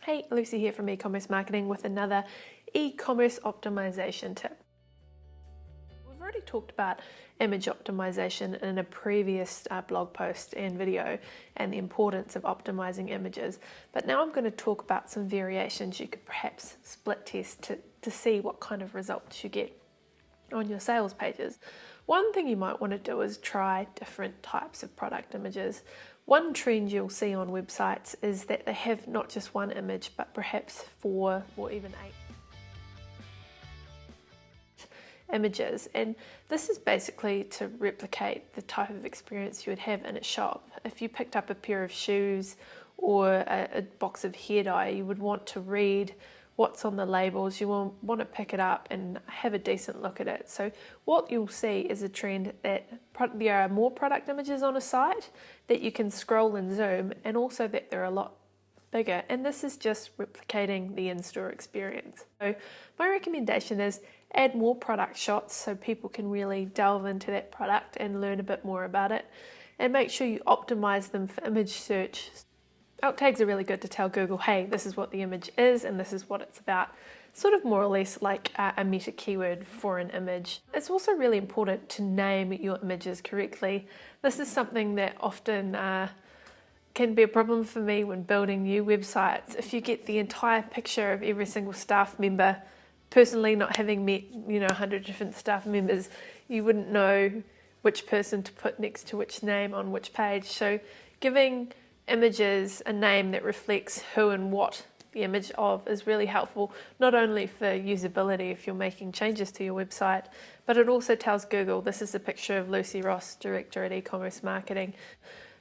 Hey, Lucy here from e-commerce marketing with another e-commerce optimization tip. We've already talked about image optimization in a previous blog post and video and the importance of optimizing images, but now I'm going to talk about some variations you could perhaps split test to see what kind of results you get on your sales pages. One thing you might want to do is try different types of product images. One trend you'll see on websites is that they have not just one image, but perhaps 4 or even 8 images. And this is basically to replicate the type of experience you would have in a shop. If you picked up a pair of shoes or a box of hair dye, you would want to read what's on the labels. You will want to pick it up and have a decent look at it. So what you'll see is a trend that there are more product images on a site, that you can scroll and zoom, and also that they're a lot bigger. And this is just replicating the in-store experience. So my recommendation is add more product shots so people can really delve into that product and learn a bit more about it. And make sure you optimize them for image search. Alt tags are really good to tell Google, hey, this is what the image is and this is what it's about. Sort of more or less like a meta keyword for an image. It's also really important to name your images correctly. This is something that often can be a problem for me when building new websites. If you get the entire picture of every single staff member, personally not having met 100 different staff members, you wouldn't know which person to put next to which name on which page. So giving images a name that reflects who and what the image of is really helpful, not only for usability if you're making changes to your website, but it also tells Google this is a picture of Lucy Ross, Director at Ecommerce Marketing.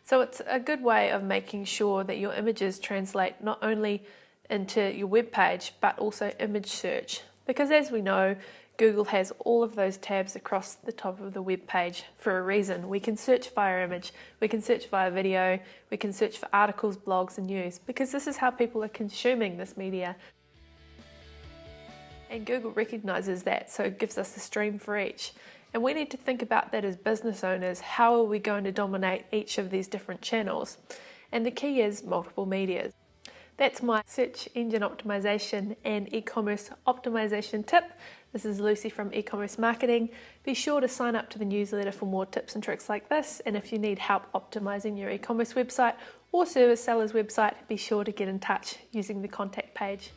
So it's a good way of making sure that your images translate not only into your web page, but also image search. Because as we know, Google has all of those tabs across the top of the web page for a reason. We can search via image, we can search via video, we can search for articles, blogs and news, because this is how people are consuming this media. And Google recognizes that, so it gives us a stream for each. And we need to think about that as business owners. How are we going to dominate each of these different channels? And the key is multiple media. That's my search engine optimization and e-commerce optimization tip. This is Lucy from e-commerce marketing. Be sure to sign up to the newsletter for more tips and tricks like this. And if you need help optimizing your e-commerce website or service seller's website, be sure to get in touch using the contact page.